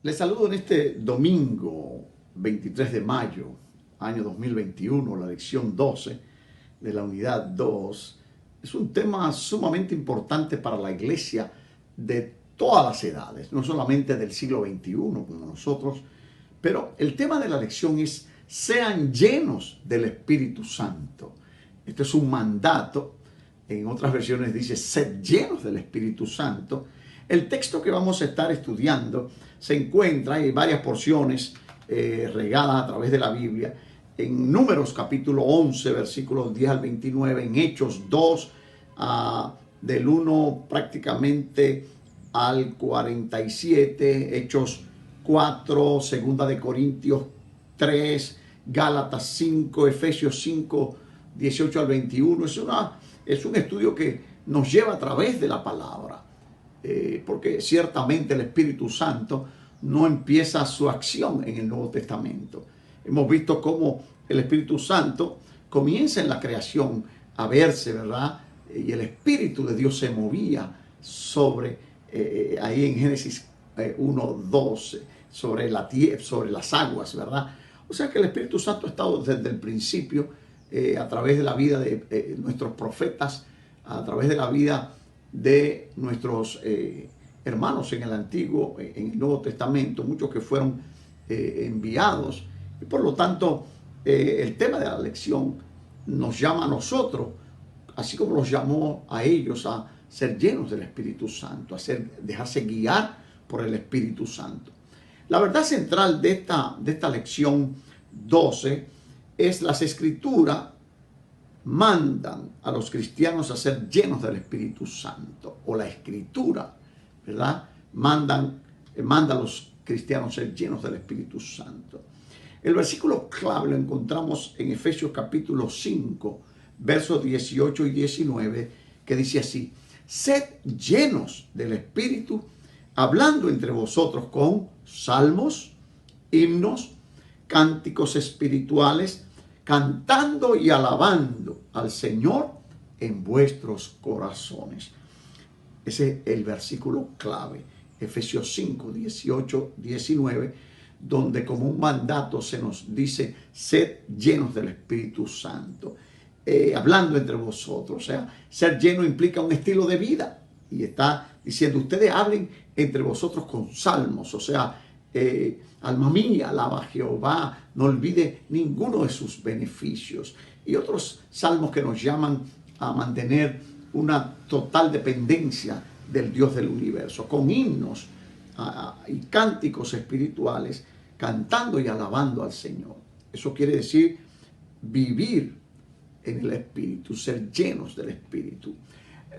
Les saludo en este domingo 23 de mayo, año 2021, la lección 12 de la unidad 2. Es un tema sumamente importante para la iglesia de todas las edades, no solamente del siglo XXI como nosotros, pero el tema de la lección es: sean llenos del Espíritu Santo. Este es un mandato. En otras versiones dice: sed llenos del Espíritu Santo. El texto que vamos a estar estudiando se encuentra en varias porciones regadas a través de la Biblia, en Números capítulo 11, versículos 10 al 29, en Hechos 2, del 1 prácticamente al 47, Hechos 4, Segunda de Corintios 3, Gálatas 5, Efesios 5, 18 al 21. Es un estudio que nos lleva a través de la palabra. Porque ciertamente el Espíritu Santo no empieza su acción en el Nuevo Testamento. Hemos visto cómo el Espíritu Santo comienza en la creación a verse, ¿verdad? Y el Espíritu de Dios se movía sobre, ahí en Génesis 1:12, sobre la tierra, sobre las aguas, ¿verdad? O sea que el Espíritu Santo ha estado desde el principio a través de la vida de nuestros profetas, a través de la vida de nuestros hermanos en el Antiguo, en el Nuevo Testamento, muchos que fueron enviados. Y por lo tanto, el tema de la lección nos llama a nosotros, así como los llamó a ellos, a ser llenos del Espíritu Santo, a dejarse guiar por el Espíritu Santo. La verdad central de esta lección 12 es: las Escrituras mandan a los cristianos a ser llenos del Espíritu Santo, o la Escritura, ¿verdad? Manda a los cristianos a ser llenos del Espíritu Santo. El versículo clave lo encontramos en Efesios capítulo 5, versos 18 y 19, que dice así: sed llenos del Espíritu, hablando entre vosotros con salmos, himnos, cánticos espirituales, cantando y alabando al Señor en vuestros corazones. Ese es el versículo clave, Efesios 5, 18, 19, donde como un mandato se nos dice: sed llenos del Espíritu Santo, hablando entre vosotros. O sea, ser lleno implica un estilo de vida, y está diciendo: ustedes hablen entre vosotros con salmos, o sea, alma mía, alaba a Jehová, no olvide ninguno de sus beneficios. Y otros salmos que nos llaman a mantener una total dependencia del Dios del universo, con himnos y cánticos espirituales, cantando y alabando al Señor. Eso quiere decir vivir en el Espíritu, ser llenos del Espíritu.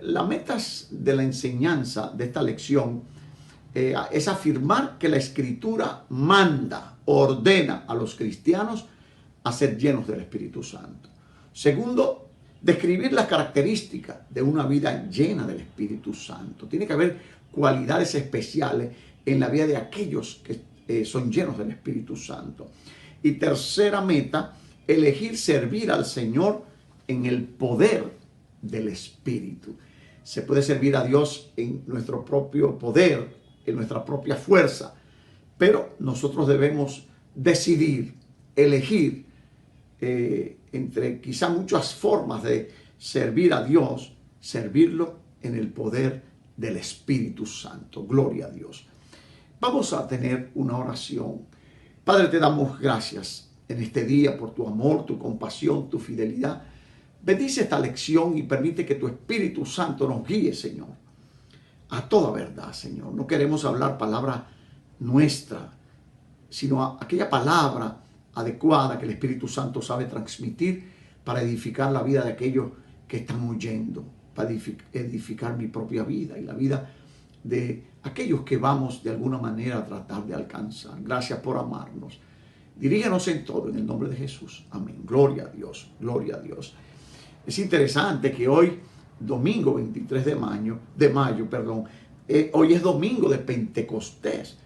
Las metas de la enseñanza de esta lección es afirmar que la Escritura manda, ordena a los cristianos a ser llenos del Espíritu Santo. Segundo, describir las características de una vida llena del Espíritu Santo. Tiene que haber cualidades especiales en la vida de aquellos que son llenos del Espíritu Santo. Y tercera meta, elegir servir al Señor en el poder del Espíritu. Se puede servir a Dios en nuestro propio poder, en nuestra propia fuerza, pero nosotros debemos decidir, elegir entre quizá muchas formas de servir a Dios, servirlo en el poder del Espíritu Santo. Gloria a Dios. Vamos a tener una oración. Padre, te damos gracias en este día por tu amor, tu compasión, tu fidelidad. Bendice esta lección y permite que tu Espíritu Santo nos guíe, Señor, a toda verdad, Señor. No queremos hablar palabra nuestra, sino aquella palabra adecuada que el Espíritu Santo sabe transmitir para edificar la vida de aquellos que están oyendo, para edificar mi propia vida y la vida de aquellos que vamos de alguna manera a tratar de alcanzar. Gracias por amarnos. Dirígenos en todo, en el nombre de Jesús. Amén. Gloria a Dios, gloria a Dios. Es interesante que hoy, domingo 23 de mayo, hoy es domingo de Pentecostés,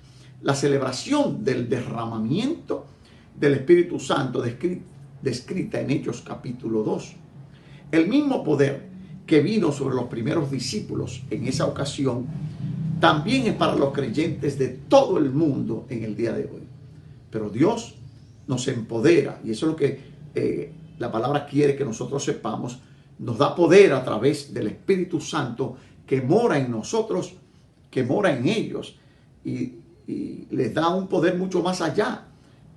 la celebración del derramamiento del Espíritu Santo descrita en Hechos capítulo 2. El mismo poder que vino sobre los primeros discípulos en esa ocasión también es para los creyentes de todo el mundo en el día de hoy. Pero Dios nos empodera, y eso es lo que la palabra quiere que nosotros sepamos. Nos da poder a través del Espíritu Santo que mora en nosotros, que mora en ellos, y les da un poder mucho más allá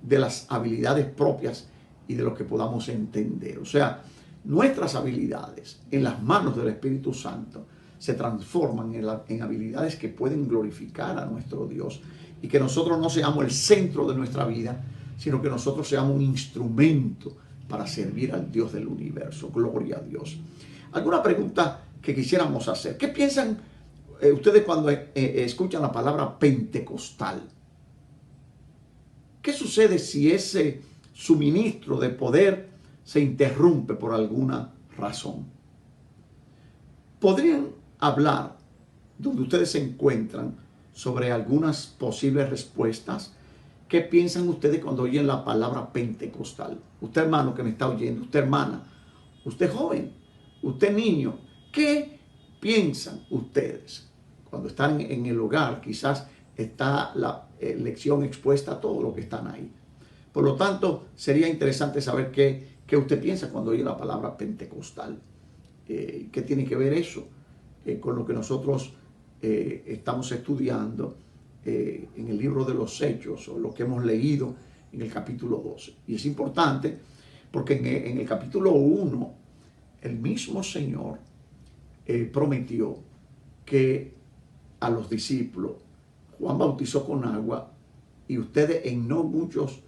de las habilidades propias y de lo que podamos entender. O sea, nuestras habilidades en las manos del Espíritu Santo se transforman en habilidades que pueden glorificar a nuestro Dios, y que nosotros no seamos el centro de nuestra vida, sino que nosotros seamos un instrumento para servir al Dios del universo. Gloria a Dios. ¿Alguna pregunta que quisiéramos hacer? ¿Qué piensan ustedes cuando escuchan la palabra pentecostal? ¿Qué sucede si ese suministro de poder se interrumpe por alguna razón? ¿Podrían hablar, donde ustedes se encuentran, sobre algunas posibles respuestas? ¿Qué piensan ustedes cuando oyen la palabra pentecostal? Usted, hermano, que me está oyendo, usted, hermana, usted, joven, usted, niño, ¿qué piensan ustedes cuando están en el hogar? Quizás está la lección expuesta a todo lo que están ahí. Por lo tanto, sería interesante saber qué usted piensa cuando oye la palabra pentecostal. ¿Qué tiene que ver eso con lo que nosotros estamos estudiando en el libro de los Hechos, o lo que hemos leído en el capítulo 12? Y es importante porque en el capítulo 1 el mismo Señor prometió que a los discípulos Juan bautizó con agua, y ustedes en no muchos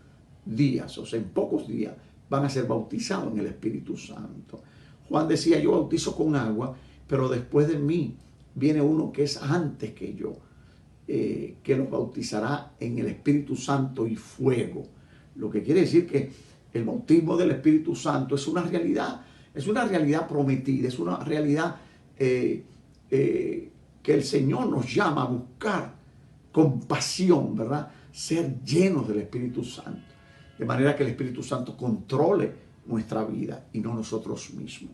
días, o sea, en pocos días, van a ser bautizados en el Espíritu Santo. Juan decía: yo bautizo con agua, pero después de mí viene uno que es antes que yo, que los bautizará en el Espíritu Santo y fuego. Lo que quiere decir que el bautismo del Espíritu Santo es una realidad prometida, es una realidad que el Señor nos llama a buscar con pasión, ¿verdad? Ser llenos del Espíritu Santo, de manera que el Espíritu Santo controle nuestra vida y no nosotros mismos.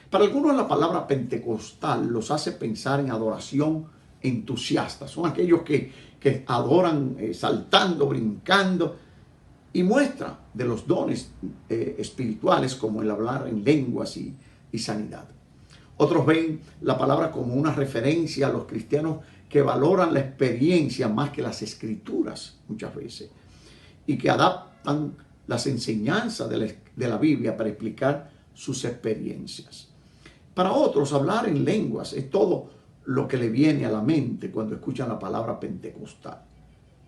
Para algunos la palabra pentecostal los hace pensar en adoración entusiasta. Son aquellos que adoran saltando, brincando, y muestra de los dones espirituales, como el hablar en lenguas y sanidad. Otros ven la palabra como una referencia a los cristianos que valoran la experiencia más que las escrituras muchas veces, y que adaptan las enseñanzas de la Biblia para explicar sus experiencias. Para otros, hablar en lenguas es todo lo que le viene a la mente cuando escuchan la palabra pentecostal.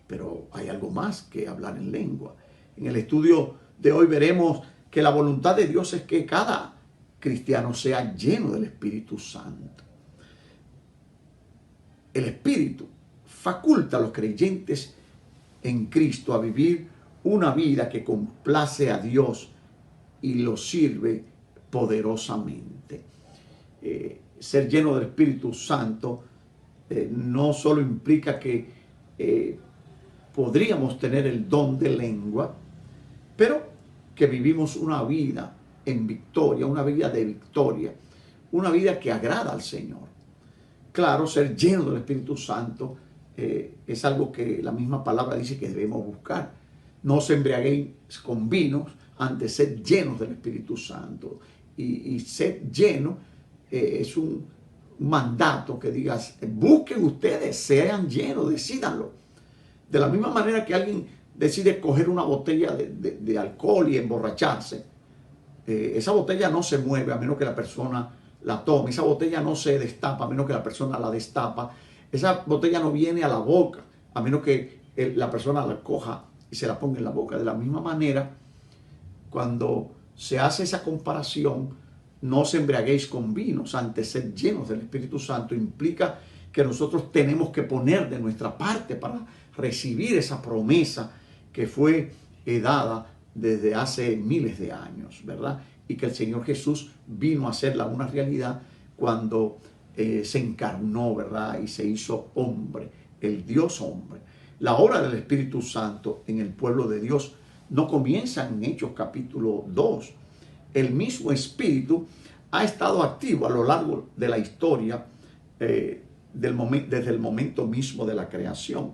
Pero hay algo más que hablar en lengua. En el estudio de hoy veremos que la voluntad de Dios es que cada cristiano sea lleno del Espíritu Santo. El Espíritu faculta a los creyentes en Cristo a vivir una vida que complace a Dios y lo sirve poderosamente. Ser lleno del Espíritu Santo no solo implica que podríamos tener el don de lengua, pero que vivimos una vida en victoria, una vida de victoria, una vida que agrada al Señor. Claro, ser lleno del Espíritu Santo es algo que la misma palabra dice que debemos buscar. No os embriaguéis con vinos, antes sed llenos del Espíritu Santo. Y ser lleno es un mandato que digas: busquen ustedes, sean llenos, decídanlo. De la misma manera que alguien decide coger una botella de alcohol y emborracharse, esa botella no se mueve a menos que la persona la tome. Esa botella no se destapa a menos que la persona la destapa. Esa botella no viene a la boca a menos que la persona la coja y se la ponga en la boca. De la misma manera, cuando se hace esa comparación, no os embriaguéis con vinos, antes ser llenos del Espíritu Santo, implica que nosotros tenemos que poner de nuestra parte para recibir esa promesa que fue dada desde hace miles de años, ¿verdad? Y que el Señor Jesús vino a hacerla una realidad cuando se encarnó, ¿verdad? Y se hizo hombre, el Dios hombre. La obra del Espíritu Santo en el pueblo de Dios no comienza en Hechos capítulo 2. El mismo Espíritu ha estado activo a lo largo de la historia desde el momento mismo de la creación.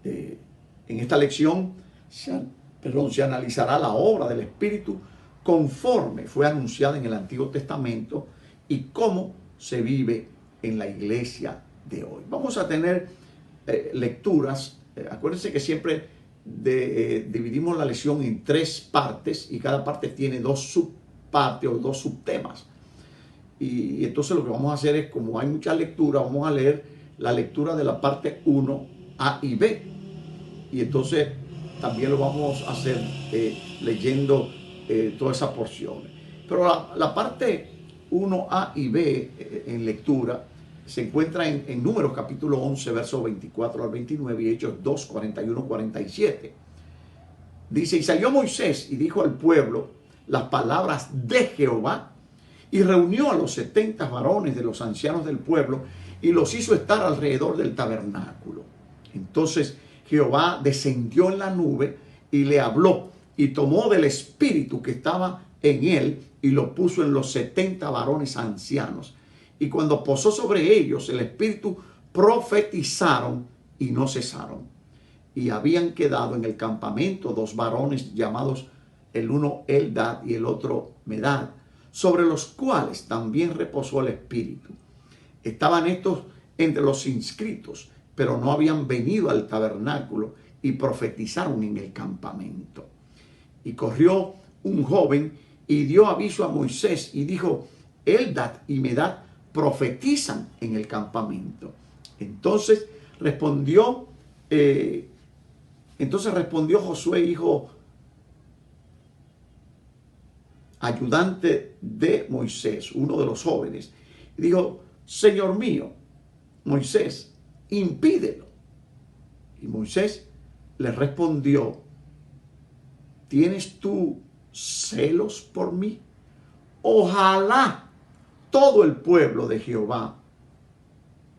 En esta lección se analizará la obra del Espíritu conforme fue anunciada en el Antiguo Testamento y cómo se vive en la iglesia de hoy. Vamos a tener lecturas. Acuérdense que siempre dividimos la lección en 3 partes y cada parte tiene 2 subpartes o 2 subtemas. Y entonces lo que vamos a hacer es, como hay mucha lectura, vamos a leer la lectura de la parte 1, A y B. Y entonces también lo vamos a hacer leyendo todas esas porciones. Pero la parte 1A y B en lectura se encuentra en Números capítulo 11, versos 24 al 29 y Hechos 2, 41, 47. Dice: y salió Moisés y dijo al pueblo las palabras de Jehová, y reunió a los 70 varones de los ancianos del pueblo y los hizo estar alrededor del tabernáculo. Entonces Jehová descendió en la nube y le habló, y tomó del espíritu que estaba en él y lo puso en los 70 varones ancianos. Y cuando posó sobre ellos el espíritu, profetizaron y no cesaron. Y habían quedado en el campamento 2 varones llamados, el uno Eldad y el otro Medad, sobre los cuales también reposó el espíritu. Estaban estos entre los inscritos, pero no habían venido al tabernáculo, y profetizaron en el campamento. Y corrió un joven y dio aviso a Moisés y dijo: Eldad y Medad profetizan en el campamento. Entonces respondió Josué, hijo ayudante de Moisés, uno de los jóvenes, y dijo: Señor mío, Moisés, impídelo. Y Moisés le respondió: ¿tienes tú celos por mí? Ojalá todo el pueblo de Jehová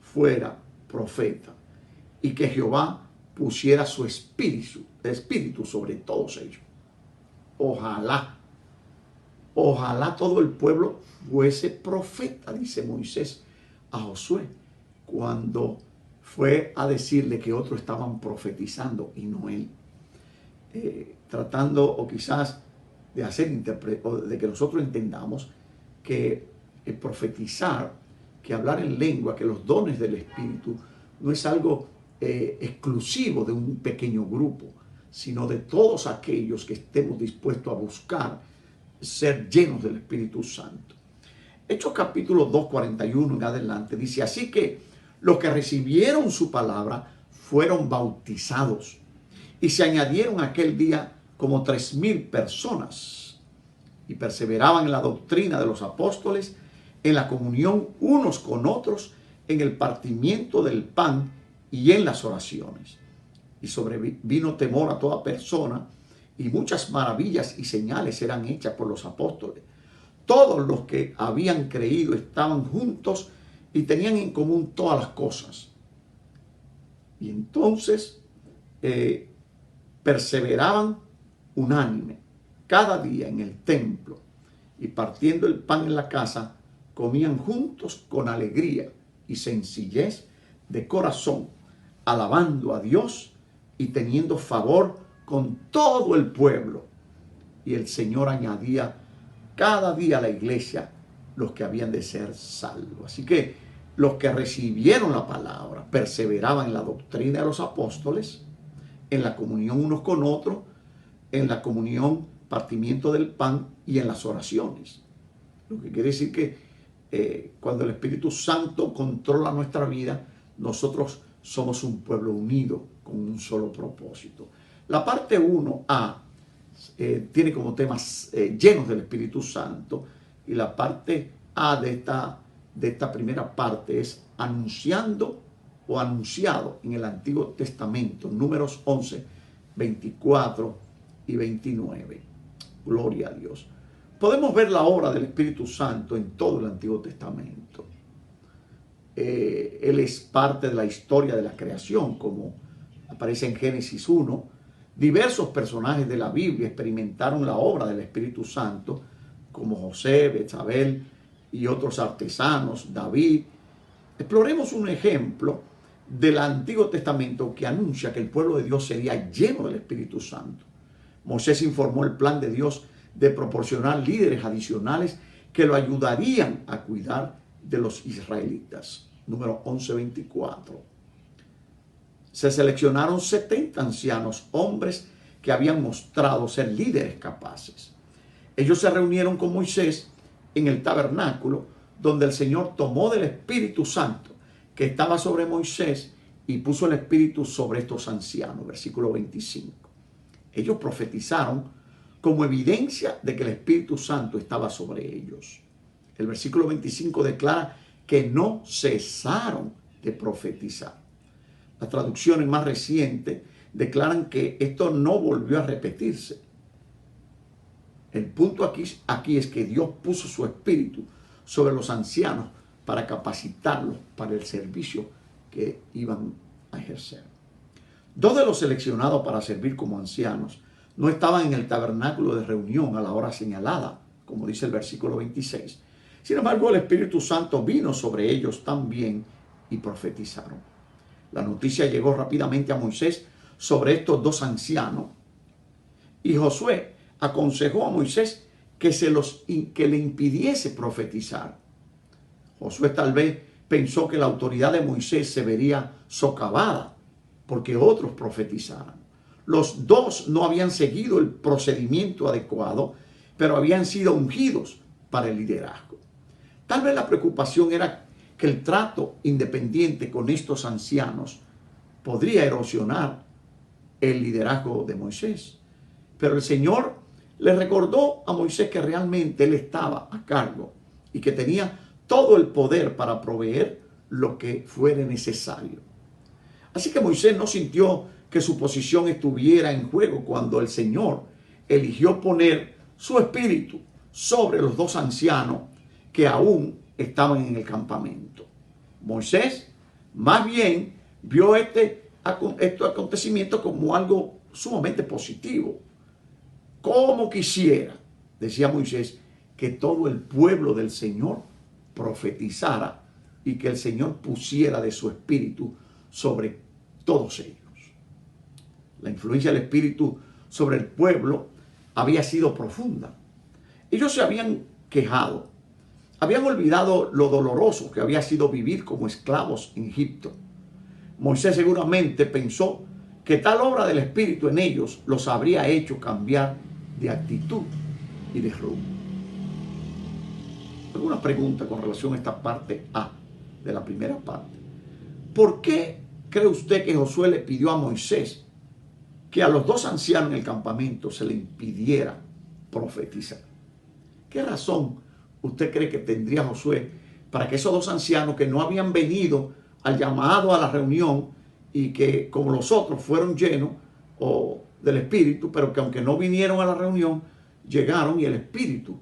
fuera profeta, y que Jehová pusiera su espíritu sobre todos ellos. Ojalá todo el pueblo fuese profeta, dice Moisés a Josué, cuando fue a decirle que otros estaban profetizando y no él. Tratando, o quizás de que nosotros entendamos que profetizar, que hablar en lengua, que los dones del Espíritu no es algo exclusivo de un pequeño grupo, sino de todos aquellos que estemos dispuestos a buscar ser llenos del Espíritu Santo. Hechos capítulo 2, 41 en adelante dice: así que los que recibieron su palabra fueron bautizados, y se añadieron aquel día como 3,000 personas, y perseveraban en la doctrina de los apóstoles, en la comunión unos con otros, en el partimiento del pan y en las oraciones. Y sobrevino temor a toda persona, y muchas maravillas y señales eran hechas por los apóstoles. Todos los que habían creído estaban juntos y tenían en común todas las cosas. Y entonces perseveraban unánime cada día en el templo, y partiendo el pan en la casa, comían juntos con alegría y sencillez de corazón, alabando a Dios y teniendo favor con todo el pueblo. Y el Señor añadía cada día a la iglesia los que habían de ser salvos. Así que los que recibieron la palabra perseveraban en la doctrina de los apóstoles, en la comunión unos con otros, en la comunión, partimiento del pan y en las oraciones. Lo que quiere decir que cuando el Espíritu Santo controla nuestra vida, nosotros somos un pueblo unido con un solo propósito. La parte 1A tiene como temas llenos del Espíritu Santo, y la parte A de esta primera parte es anunciando o anunciado en el Antiguo Testamento, Números 11, 24 y 29. Gloria a Dios. Podemos ver la obra del Espíritu Santo en todo el Antiguo Testamento. Él es parte de la historia de la creación, como aparece en Génesis 1. Diversos personajes de la Biblia experimentaron la obra del Espíritu Santo, como José, Betsabé y otros artesanos, David, Exploremos un ejemplo del Antiguo Testamento que anuncia que el pueblo de Dios sería lleno del Espíritu Santo. Moisés informó el plan de Dios de proporcionar líderes adicionales que lo ayudarían a cuidar de los israelitas. Número 11:24. Se seleccionaron 70 ancianos, hombres que habían mostrado ser líderes capaces. Ellos se reunieron con Moisés en el tabernáculo, donde el Señor tomó del Espíritu Santo que estaba sobre Moisés y puso el Espíritu sobre estos ancianos. Versículo 25. Ellos profetizaron como evidencia de que el Espíritu Santo estaba sobre ellos. El versículo 25 declara que no cesaron de profetizar. Las traducciones más recientes declaran que esto no volvió a repetirse. El punto aquí es que Dios puso su espíritu sobre los ancianos para capacitarlos para el servicio que iban a ejercer. Dos de los seleccionados para servir como ancianos no estaban en el tabernáculo de reunión a la hora señalada, como dice el versículo 26. Sin embargo, el Espíritu Santo vino sobre ellos también y profetizaron. La noticia llegó rápidamente a Moisés sobre estos dos ancianos y Josué aconsejó a Moisés que le impidiese profetizar. Josué tal vez pensó que la autoridad de Moisés se vería socavada porque otros profetizaran. Los dos no habían seguido el procedimiento adecuado, pero habían sido ungidos para el liderazgo. Tal vez la preocupación era que el trato independiente con estos ancianos podría erosionar el liderazgo de Moisés. Pero el Señor le recordó a Moisés que realmente él estaba a cargo y que tenía todo el poder para proveer lo que fuere necesario. Así que Moisés no sintió que su posición estuviera en juego cuando el Señor eligió poner su espíritu sobre los dos ancianos que aún estaban en el campamento. Moisés más bien vio este acontecimiento como algo sumamente positivo. Como quisiera, decía Moisés, que todo el pueblo del Señor profetizara y que el Señor pusiera de su espíritu sobre todos ellos. La influencia del espíritu sobre el pueblo había sido profunda. Ellos se habían quejado, habían olvidado lo doloroso que había sido vivir como esclavos en Egipto. Moisés seguramente pensó que tal obra del Espíritu en ellos los habría hecho cambiar de actitud y de rumbo. Tengo una pregunta con relación a esta parte A de la primera parte. ¿Por qué cree usted que Josué le pidió a Moisés que a los dos ancianos en el campamento se le impidiera profetizar? ¿Qué razón usted cree que tendría Josué para que esos dos ancianos que no habían venido al llamado a la reunión y que como los otros fueron llenos del Espíritu, pero que aunque no vinieron a la reunión, llegaron y el Espíritu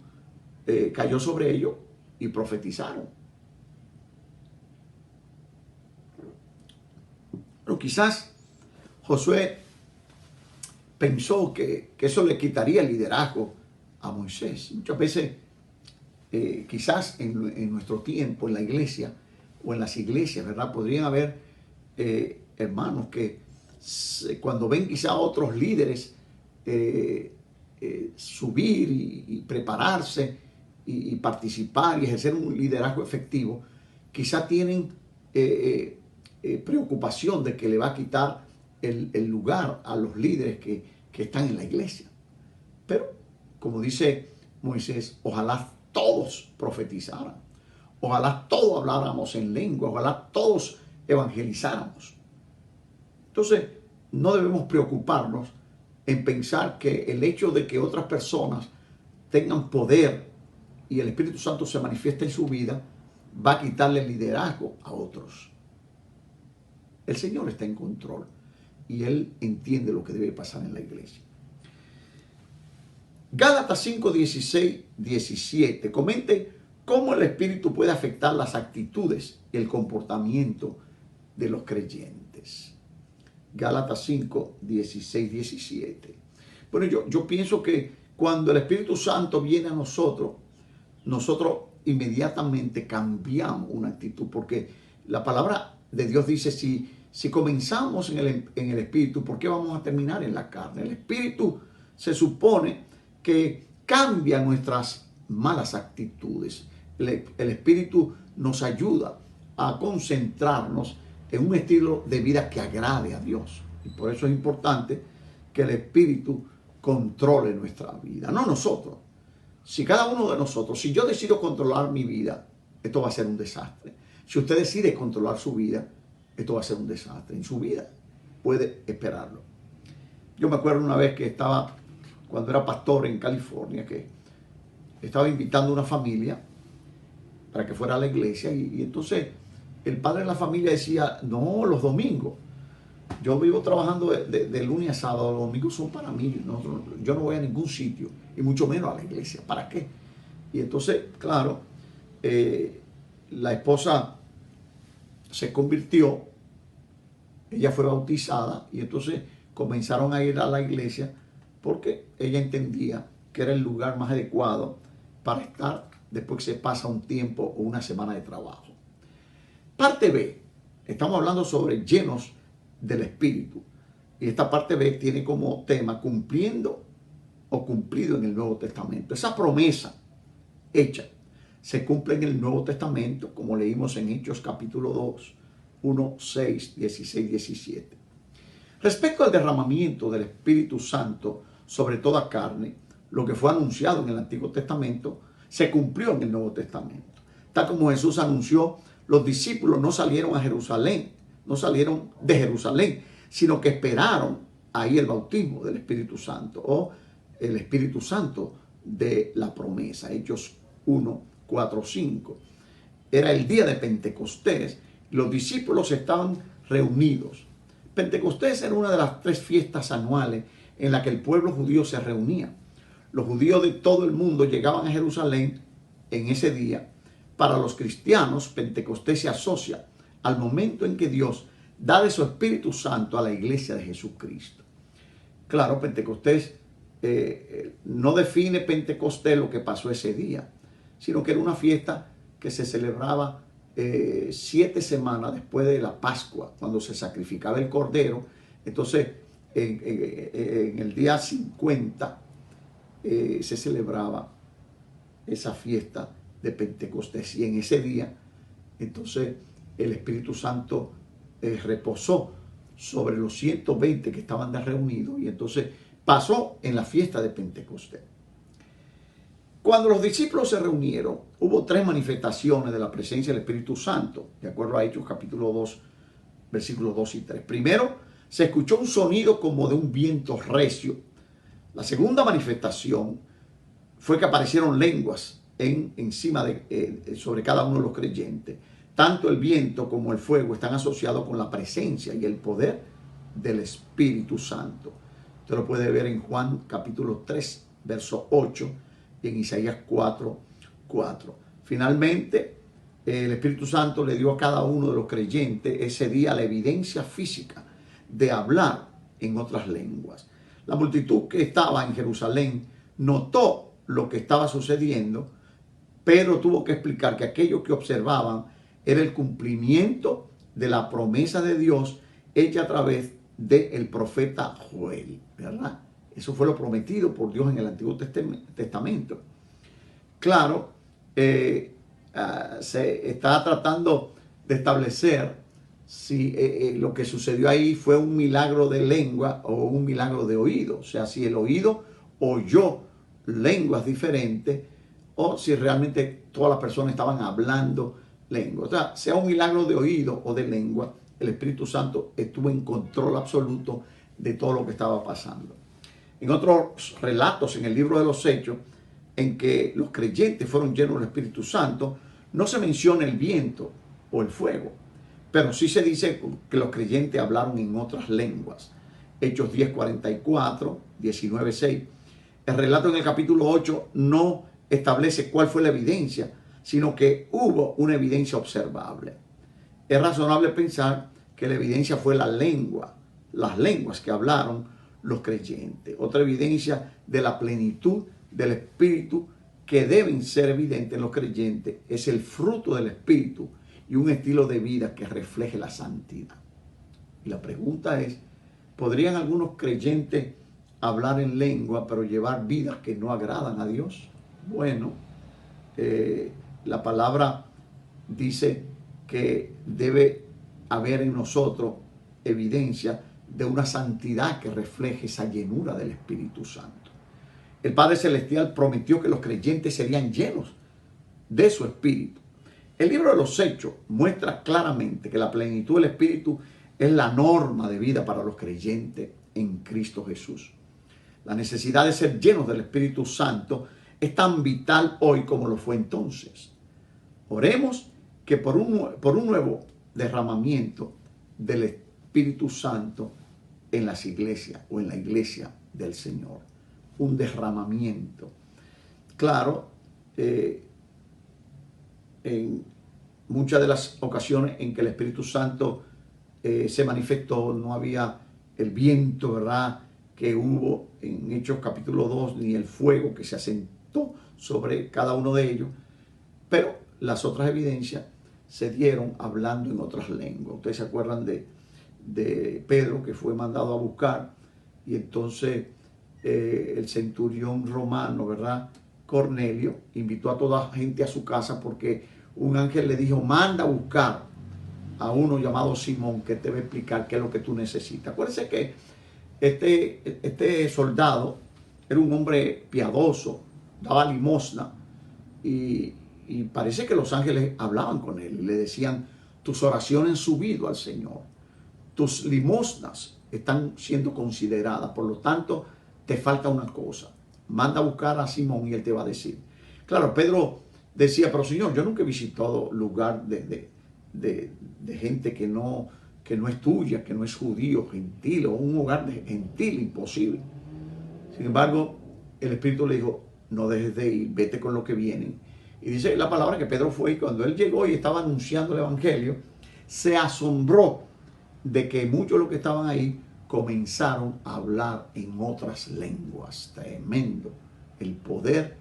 cayó sobre ellos y profetizaron? Pero quizás Josué pensó que eso le quitaría el liderazgo a Moisés. Muchas veces, quizás en nuestro tiempo, en la iglesia o en las iglesias, ¿verdad? Podrían haber hermanos que cuando ven quizá a otros líderes subir y prepararse y participar y ejercer un liderazgo efectivo, quizá tienen preocupación de que le va a quitar el lugar a los líderes que están en la iglesia. Pero, como dice Moisés, ojalá todos profetizaran, ojalá todos habláramos en lengua, ojalá todos evangelizáramos. Entonces, no debemos preocuparnos en pensar que el hecho de que otras personas tengan poder y el Espíritu Santo se manifieste en su vida va a quitarle el liderazgo a otros. El Señor está en control y Él entiende lo que debe pasar en la iglesia. Gálatas 5, 16, 17. Comente cómo el Espíritu puede afectar las actitudes y el comportamiento de los creyentes. Gálatas 5, 16, 17. Bueno, yo pienso que cuando el Espíritu Santo viene a nosotros inmediatamente cambiamos una actitud, porque La palabra de Dios dice, si comenzamos en el Espíritu, ¿por qué vamos a terminar en la carne? El Espíritu se supone que cambia nuestras malas actitudes. El Espíritu nos ayuda a concentrarnos en un estilo de vida que agrade a Dios. Y por eso es importante que el Espíritu controle nuestra vida, no nosotros. Si cada uno de nosotros, si yo decido controlar mi vida, esto va a ser un desastre. Si usted decide controlar su vida, esto va a ser un desastre. En su vida puede esperarlo. Yo me acuerdo una vez que estaba, cuando era pastor en California, que estaba invitando a una familia para que fuera a la iglesia y entonces el padre de la familia decía, no, los domingos. Yo vivo trabajando de lunes a sábado, los domingos son para mí. Yo no voy a ningún sitio, y mucho menos a la iglesia. ¿Para qué? Y entonces, claro, la esposa se convirtió, ella fue bautizada, y entonces comenzaron a ir a la iglesia porque ella entendía que era el lugar más adecuado para estar después que se pasa un tiempo o una semana de trabajo. Parte B, estamos hablando sobre llenos del Espíritu. Y esta parte B tiene como tema cumpliendo o cumplido en el Nuevo Testamento. Esa promesa hecha se cumple en el Nuevo Testamento, como leímos en Hechos capítulo 2, 1, 6, 16, 17. Respecto al derramamiento del Espíritu Santo sobre toda carne, lo que fue anunciado en el Antiguo Testamento se cumplió en el Nuevo Testamento. Tal como Jesús anunció, los discípulos no salieron a Jerusalén, no salieron de Jerusalén, sino que esperaron ahí el bautismo del Espíritu Santo o el Espíritu Santo de la promesa. Hechos 1, 4, 5. Era el día de Pentecostés. Los discípulos estaban reunidos. Pentecostés era una de las 3 fiestas anuales en la que el pueblo judío se reunía. Los judíos de todo el mundo llegaban a Jerusalén en ese día. Para los cristianos, Pentecostés se asocia al momento en que Dios da de su Espíritu Santo a la iglesia de Jesucristo. Claro, Pentecostés no define Pentecostés lo que pasó ese día, sino que era una fiesta que se celebraba 7 semanas después de la Pascua, cuando se sacrificaba el cordero. Entonces, en el día 50 se celebraba esa fiesta de Pentecostés, y en ese día, entonces, el Espíritu Santo reposó sobre los 120 que estaban reunidos, y entonces pasó en la fiesta de Pentecostés. Cuando los discípulos se reunieron, hubo 3 manifestaciones de la presencia del Espíritu Santo, de acuerdo a Hechos capítulo 2, versículos 2 y 3. Primero, se escuchó un sonido como de un viento recio. La segunda manifestación fue que aparecieron lenguas encima sobre cada uno de los creyentes. Tanto el viento como el fuego están asociados con la presencia y el poder del Espíritu Santo. Usted lo puede ver en Juan capítulo 3, verso 8, y en Isaías 4, 4. Finalmente, el Espíritu Santo le dio a cada uno de los creyentes ese día la evidencia física de hablar en otras lenguas. La multitud que estaba en Jerusalén notó lo que estaba sucediendo, pero tuvo que explicar que aquello que observaban era el cumplimiento de la promesa de Dios hecha a través del profeta Joel, ¿verdad? Eso fue lo prometido por Dios en el Antiguo Testamento. Claro, se está tratando de establecer si lo que sucedió ahí fue un milagro de lengua o un milagro de oído. O sea, si el oído oyó lenguas diferentes o si realmente todas las personas estaban hablando lengua. O sea un milagro de oído o de lengua, el Espíritu Santo estuvo en control absoluto de todo lo que estaba pasando. En otros relatos en el libro de los Hechos, en que los creyentes fueron llenos del Espíritu Santo, no se menciona el viento o el fuego, pero sí se dice que los creyentes hablaron en otras lenguas. Hechos 10:44, 19:6. El relato en el capítulo 8 no establece cuál fue la evidencia, sino que hubo una evidencia observable. Es razonable pensar que la evidencia fue la lengua, las lenguas que hablaron los creyentes. Otra evidencia de la plenitud del Espíritu que deben ser evidentes en los creyentes es el fruto del Espíritu y un estilo de vida que refleje la santidad. Y la pregunta es, ¿podrían algunos creyentes hablar en lengua pero llevar vidas que no agradan a Dios? Bueno, la palabra dice que debe haber en nosotros evidencia de una santidad que refleje esa llenura del Espíritu Santo. El Padre Celestial prometió que los creyentes serían llenos de su Espíritu. El libro de los Hechos muestra claramente que la plenitud del Espíritu es la norma de vida para los creyentes en Cristo Jesús. La necesidad de ser llenos del Espíritu Santo es tan vital hoy como lo fue entonces. Oremos que por un nuevo derramamiento del Espíritu Santo en las iglesias o en la iglesia del Señor. Un derramamiento. Claro, en muchas de las ocasiones en que el Espíritu Santo se manifestó, no había el viento, ¿verdad?, que hubo en Hechos capítulo 2, ni el fuego que se asentó sobre cada uno de ellos, pero las otras evidencias se dieron hablando en otras lenguas. Ustedes se acuerdan de Pedro, que fue mandado a buscar, y entonces el centurión romano, ¿verdad?, Cornelio, invitó a toda gente a su casa porque un ángel le dijo, manda a buscar a uno llamado Simón que te va a explicar qué es lo que tú necesitas. Acuérdense que este soldado era un hombre piadoso, daba limosna y parece que los ángeles hablaban con él y le decían, tus oraciones han subido al Señor, tus limosnas están siendo consideradas, por lo tanto te falta una cosa, manda a buscar a Simón y él te va a decir. Claro, Pedro decía, pero Señor, yo nunca he visitado lugar de gente que no es tuya, que no es judío, gentil, o un hogar de gentil, imposible. Sin embargo, el Espíritu le dijo, no dejes de ir, vete con lo que vienen. Y dice la palabra que Pedro fue y cuando él llegó y estaba anunciando el Evangelio, se asombró de que muchos de los que estaban ahí comenzaron a hablar en otras lenguas. Tremendo el poder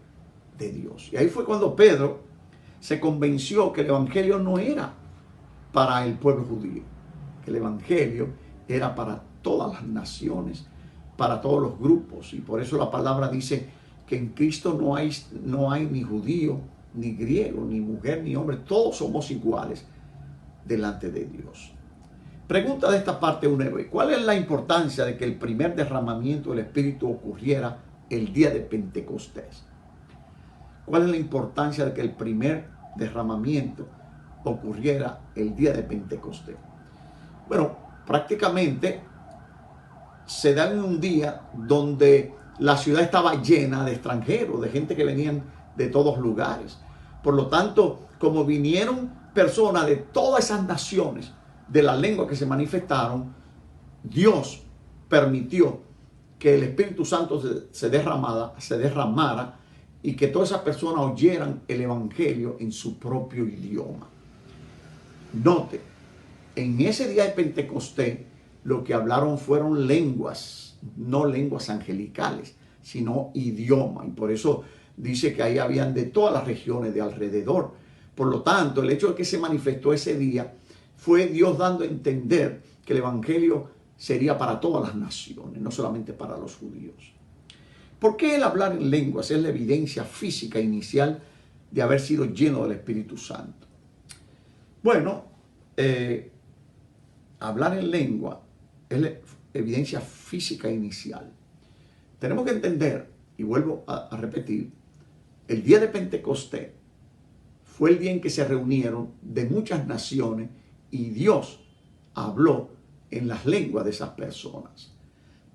de Dios. Y ahí fue cuando Pedro se convenció que el Evangelio no era para el pueblo judío, que el Evangelio era para todas las naciones, para todos los grupos. Y por eso la palabra dice que en Cristo no hay ni judío, ni griego, ni mujer, ni hombre. Todos somos iguales delante de Dios. Pregunta de esta parte un héroe. ¿Cuál es la importancia de que el primer derramamiento del Espíritu ocurriera el día de Pentecostés? ¿Cuál es la importancia de que el primer derramamiento ocurriera el día de Pentecostés? Bueno, prácticamente se da en un día donde la ciudad estaba llena de extranjeros, de gente que venían de todos lugares. Por lo tanto, como vinieron personas de todas esas naciones, de la lengua que se manifestaron, Dios permitió que el Espíritu Santo se derramara y que todas esas personas oyeran el Evangelio en su propio idioma. Note, en ese día de Pentecostés, lo que hablaron fueron lenguas, no lenguas angelicales, sino idioma. Y por eso dice que ahí habían de todas las regiones de alrededor. Por lo tanto, el hecho de que se manifestó ese día fue Dios dando a entender que el Evangelio sería para todas las naciones, no solamente para los judíos. ¿Por qué el hablar en lenguas es la evidencia física inicial de haber sido lleno del Espíritu Santo? Bueno, hablar en lengua es la evidencia física inicial. Tenemos que entender, y vuelvo a repetir, el día de Pentecostés fue el día en que se reunieron de muchas naciones y Dios habló en las lenguas de esas personas.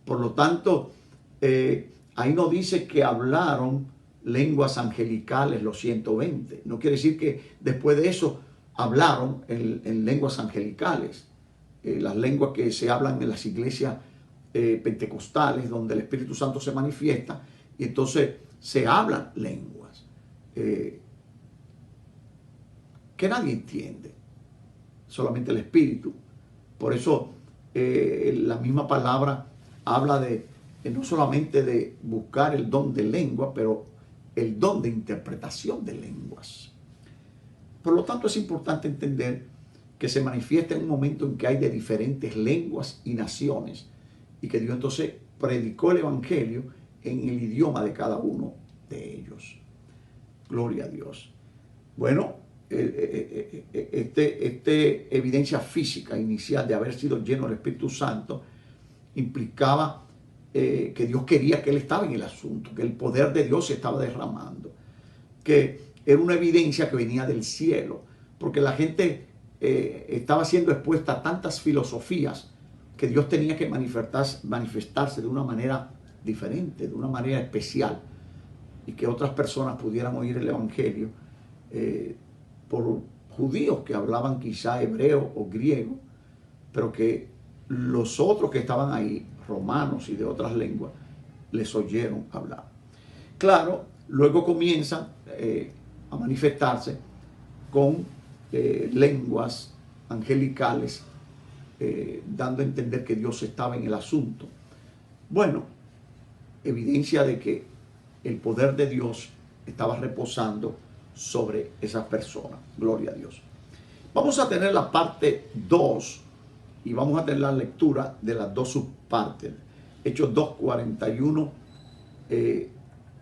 Por lo tanto, ahí no dice que hablaron lenguas angelicales los 120. No quiere decir que después de eso hablaron en lenguas angelicales. Las lenguas que se hablan en las iglesias pentecostales, donde el Espíritu Santo se manifiesta, y entonces se hablan lenguas que nadie entiende, solamente el Espíritu. Por eso la misma palabra habla de no solamente de buscar el don de lengua, pero el don de interpretación de lenguas. Por lo tanto, es importante entender que se manifiesta en un momento en que hay de diferentes lenguas y naciones y que Dios entonces predicó el evangelio en el idioma de cada uno de ellos. Gloria a Dios. Bueno, evidencia física inicial de haber sido lleno del Espíritu Santo implicaba que Dios quería que él estaba en el asunto, que el poder de Dios se estaba derramando, que era una evidencia que venía del cielo, porque la gente estaba siendo expuesta a tantas filosofías que Dios tenía que manifestarse de una manera diferente, de una manera especial, y que otras personas pudieran oír el evangelio por judíos que hablaban quizá hebreo o griego, pero que los otros que estaban ahí, romanos y de otras lenguas, les oyeron hablar. Claro, luego comienzan a manifestarse con lenguas angelicales, dando a entender que Dios estaba en el asunto. Bueno, evidencia de que el poder de Dios estaba reposando sobre esas personas. Gloria a Dios. Vamos a tener la parte 2 y vamos a tener la lectura de las dos subpartes. Hechos 2, 41,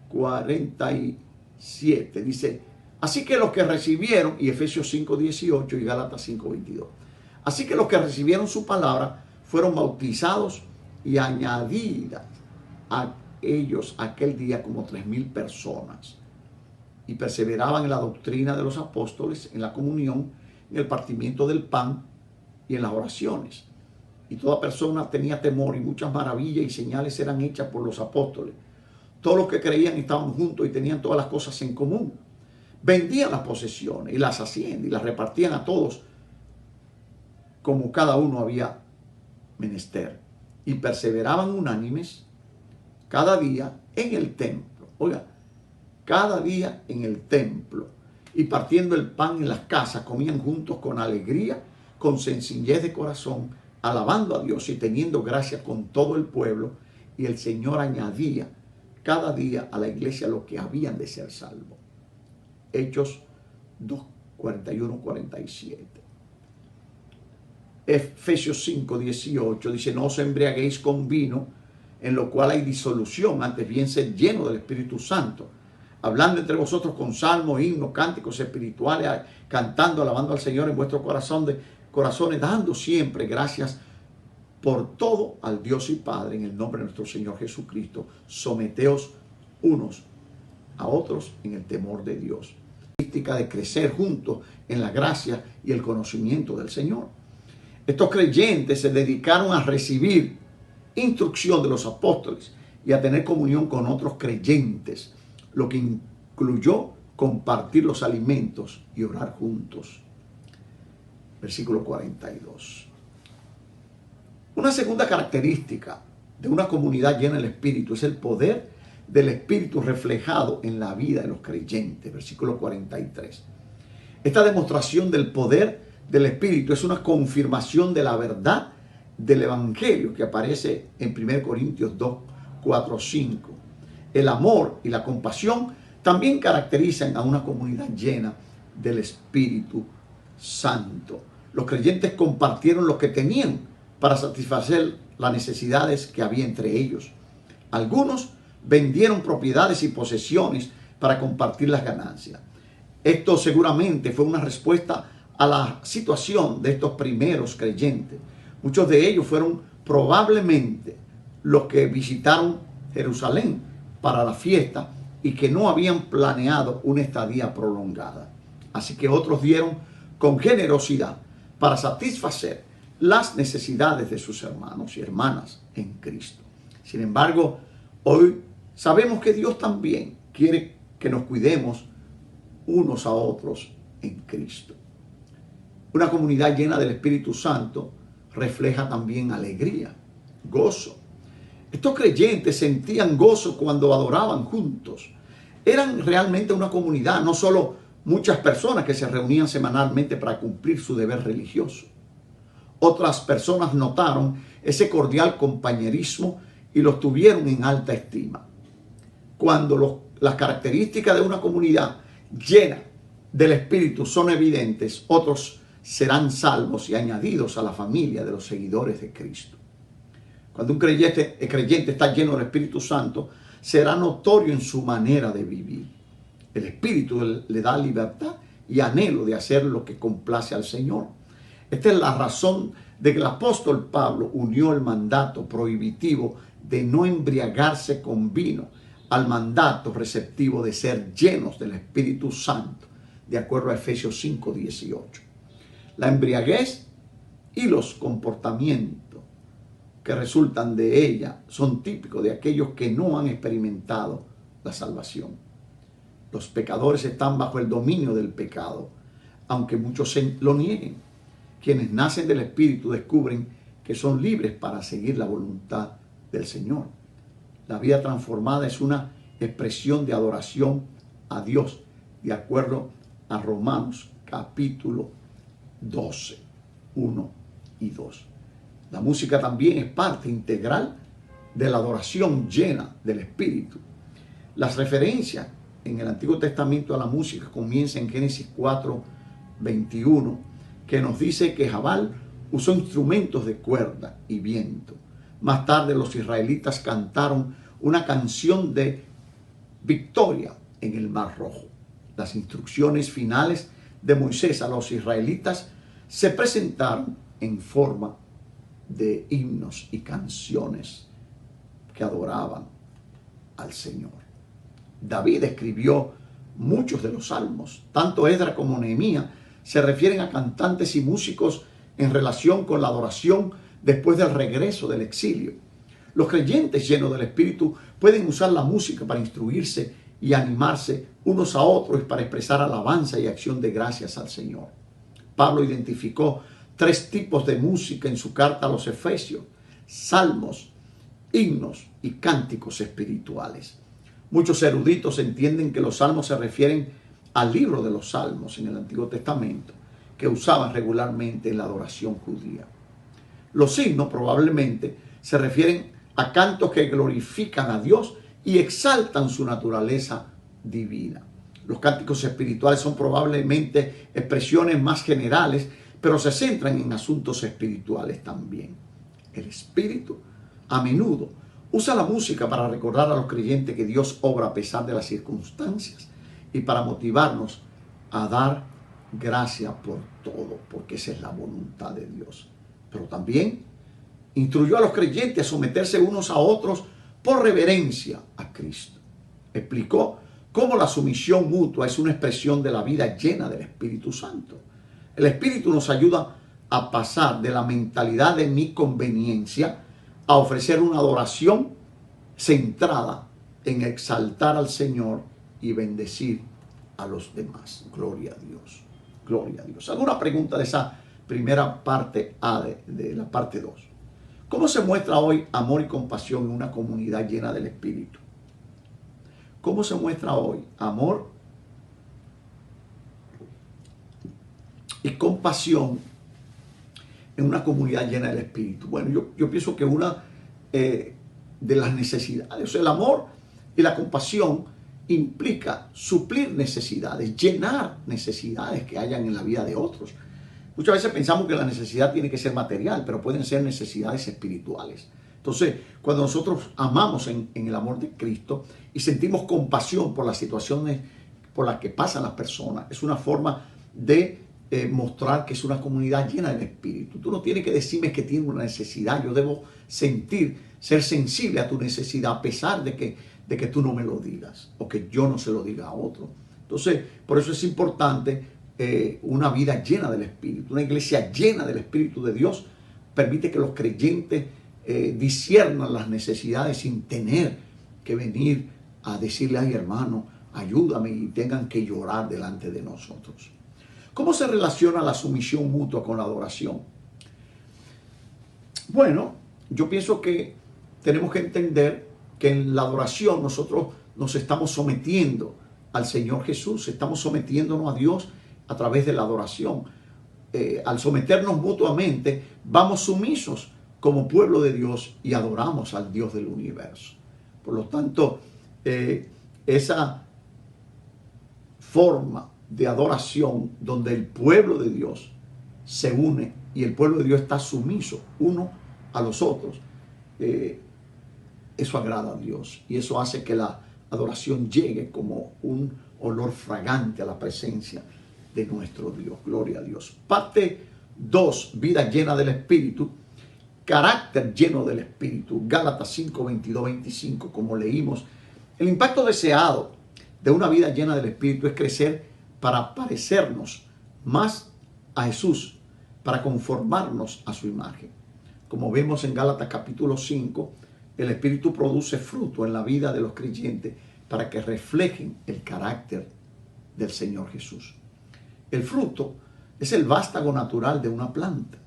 47. Dice, así que los que recibieron, y Efesios 5, 18 y Gálatas 5, 22. Así que los que recibieron su palabra fueron bautizados y añadidas a ellos aquel día como 3,000 personas. Y perseveraban en la doctrina de los apóstoles, en la comunión, en el partimiento del pan y en las oraciones. Y toda persona tenía temor, y muchas maravillas y señales eran hechas por los apóstoles. Todos los que creían estaban juntos y tenían todas las cosas en común. Vendían las posesiones y las haciendas y las repartían a todos como cada uno había menester. Y perseveraban unánimes cada día en el templo. Oiga, cada día en el templo. Y partiendo el pan en las casas, comían juntos con alegría, con sencillez de corazón, alabando a Dios y teniendo gracia con todo el pueblo. Y el Señor añadía cada día a la iglesia los que habían de ser salvos. Hechos 2, 41, 47. Efesios 5, 18 dice, no os embriaguéis con vino, en lo cual hay disolución, antes bien sed lleno del Espíritu Santo, hablando entre vosotros con salmos, himnos, cánticos espirituales, cantando, alabando al Señor en vuestros corazones, dando siempre gracias por todo al Dios y Padre, en el nombre de nuestro Señor Jesucristo. Someteos unos a otros en el temor de Dios. De crecer juntos en la gracia y el conocimiento del Señor. Estos creyentes se dedicaron a recibir instrucción de los apóstoles y a tener comunión con otros creyentes, lo que incluyó compartir los alimentos y orar juntos. Versículo 42. Una segunda característica de una comunidad llena del Espíritu es el poder del Espíritu reflejado en la vida de los creyentes. Versículo 43. Esta demostración del poder del Espíritu es una confirmación de la verdad del Evangelio que aparece en 1 Corintios 2, 4, 5. El amor y la compasión también caracterizan a una comunidad llena del Espíritu Santo. Los creyentes compartieron lo que tenían para satisfacer las necesidades que había entre ellos. Algunos vendieron propiedades y posesiones para compartir las ganancias. Esto seguramente fue una respuesta a la situación de estos primeros creyentes. Muchos de ellos fueron probablemente los que visitaron Jerusalén para la fiesta y que no habían planeado una estadía prolongada. Así que otros dieron con generosidad para satisfacer las necesidades de sus hermanos y hermanas en Cristo. Sin embargo, hoy sabemos que Dios también quiere que nos cuidemos unos a otros en Cristo. Una comunidad llena del Espíritu Santo refleja también alegría, gozo. Estos creyentes sentían gozo cuando adoraban juntos. Eran realmente una comunidad, no solo muchas personas que se reunían semanalmente para cumplir su deber religioso. Otras personas notaron ese cordial compañerismo y los tuvieron en alta estima. Cuando las características de una comunidad llena del Espíritu son evidentes, otros serán salvos y añadidos a la familia de los seguidores de Cristo. Cuando un creyente está lleno del Espíritu Santo, será notorio en su manera de vivir. El Espíritu le da libertad y anhelo de hacer lo que complace al Señor. Esta es la razón de que el apóstol Pablo unió el mandato prohibitivo de no embriagarse con vino al mandato receptivo de ser llenos del Espíritu Santo, de acuerdo a Efesios 5:18. La embriaguez y los comportamientos que resultan de ella son típicos de aquellos que no han experimentado la salvación. Los pecadores están bajo el dominio del pecado, aunque muchos lo nieguen. Quienes nacen del Espíritu descubren que son libres para seguir la voluntad del Señor. La vida transformada es una expresión de adoración a Dios, de acuerdo a Romanos capítulo 12, 1 y 2. La música también es parte integral de la adoración llena del Espíritu. Las referencias en el Antiguo Testamento a la música comienzan en Génesis 4:21, que nos dice que Jabal usó instrumentos de cuerda y viento. Más tarde los israelitas cantaron una canción de victoria en el Mar Rojo. Las instrucciones finales de Moisés a los israelitas se presentaron en forma de himnos y canciones que adoraban al Señor. David escribió muchos de los salmos. Tanto Esdras como Nehemías se refieren a cantantes y músicos en relación con la adoración después del regreso del exilio. Los creyentes llenos del Espíritu pueden usar la música para instruirse y animarse unos a otros y para expresar alabanza y acción de gracias al Señor. Pablo identificó 3 tipos de música en su carta a los Efesios: salmos, himnos y cánticos espirituales. Muchos eruditos entienden que los salmos se refieren al libro de los salmos en el Antiguo Testamento, que usaban regularmente en la adoración judía. Los himnos probablemente se refieren a cantos que glorifican a Dios y exaltan su naturaleza divina. Los cánticos espirituales son probablemente expresiones más generales, pero se centran en asuntos espirituales también. El Espíritu a menudo usa la música para recordar a los creyentes que Dios obra a pesar de las circunstancias y para motivarnos a dar gracias por todo, porque esa es la voluntad de Dios. Pero también instruyó a los creyentes a someterse unos a otros por reverencia a Cristo. Explicó cómo la sumisión mutua es una expresión de la vida llena del Espíritu Santo. El Espíritu nos ayuda a pasar de la mentalidad de mi conveniencia a ofrecer una adoración centrada en exaltar al Señor y bendecir a los demás. Gloria a Dios. Gloria a Dios. ¿Alguna pregunta de esa primera parte A de la parte 2? ¿Cómo se muestra hoy amor y compasión en una comunidad llena del Espíritu? ¿Cómo se muestra hoy amor y compasión en una comunidad llena del Espíritu? Bueno, yo pienso que una de las necesidades, o sea, el amor y la compasión implica suplir necesidades, llenar necesidades que hayan en la vida de otros. Muchas veces pensamos que la necesidad tiene que ser material, pero pueden ser necesidades espirituales. Entonces, cuando nosotros amamos en el amor de Cristo y sentimos compasión por las situaciones por las que pasan las personas, es una forma de mostrar que es una comunidad llena del Espíritu. Tú no tienes que decirme que tienes una necesidad. Yo debo sentir, ser sensible a tu necesidad a pesar de que tú no me lo digas o que yo no se lo diga a otro. Entonces, por eso es importante una vida llena del Espíritu. Una iglesia llena del Espíritu de Dios permite que los creyentes disciernan las necesidades sin tener que venir a decirle: ay, hermano, ayúdame, y tengan que llorar delante de nosotros. ¿Cómo se relaciona la sumisión mutua con la adoración? Bueno, yo pienso que tenemos que entender que en la adoración nosotros nos estamos sometiendo al Señor Jesús, estamos sometiéndonos a Dios a través de la adoración. Al someternos mutuamente, vamos sumisos como pueblo de Dios y adoramos al Dios del universo. Por lo tanto, esa forma de adoración donde el pueblo de Dios se une y el pueblo de Dios está sumiso uno a los otros, eso agrada a Dios y eso hace que la adoración llegue como un olor fragante a la presencia de nuestro Dios. Gloria a Dios. Parte 2, vida llena del Espíritu, carácter lleno del Espíritu. Gálatas 5, 22, 25, como leímos. El impacto deseado de una vida llena del Espíritu es crecer para parecernos más a Jesús, para conformarnos a su imagen. Como vemos en Gálatas capítulo 5, el Espíritu produce fruto en la vida de los creyentes para que reflejen el carácter del Señor Jesús. El fruto es el vástago natural de una planta,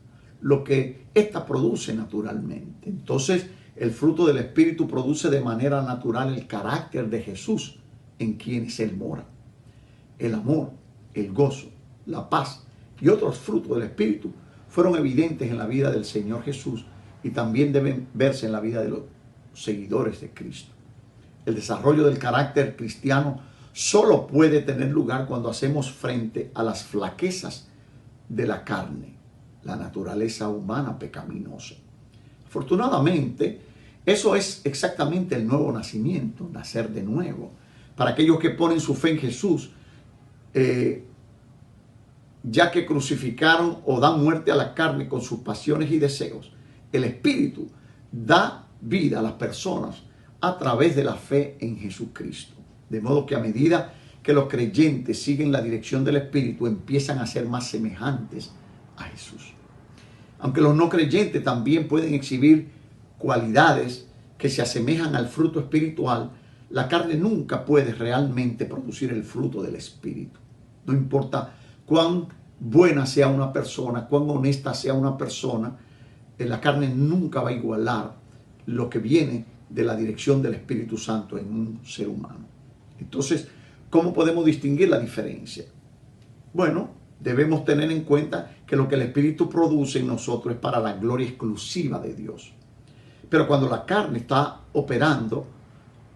lo que ésta produce naturalmente. Entonces, el fruto del Espíritu produce de manera natural el carácter de Jesús en quienes Él mora. El amor, el gozo, la paz y otros frutos del Espíritu fueron evidentes en la vida del Señor Jesús y también deben verse en la vida de los seguidores de Cristo. El desarrollo del carácter cristiano solo puede tener lugar cuando hacemos frente a las flaquezas de la carne, la naturaleza humana pecaminosa. Afortunadamente, eso es exactamente el nuevo nacimiento, nacer de nuevo. Para aquellos que ponen su fe en Jesús, ya que crucificaron o dan muerte a la carne con sus pasiones y deseos, el Espíritu da vida a las personas a través de la fe en Jesucristo. De modo que a medida que los creyentes siguen la dirección del Espíritu, empiezan a ser más semejantes a Jesús. Aunque los no creyentes también pueden exhibir cualidades que se asemejan al fruto espiritual, la carne nunca puede realmente producir el fruto del Espíritu. No importa cuán buena sea una persona, cuán honesta sea una persona, la carne nunca va a igualar lo que viene de la dirección del Espíritu Santo en un ser humano. Entonces, ¿cómo podemos distinguir la diferencia? Bueno, debemos tener en cuenta que lo que el Espíritu produce en nosotros es para la gloria exclusiva de Dios. Pero cuando la carne está operando,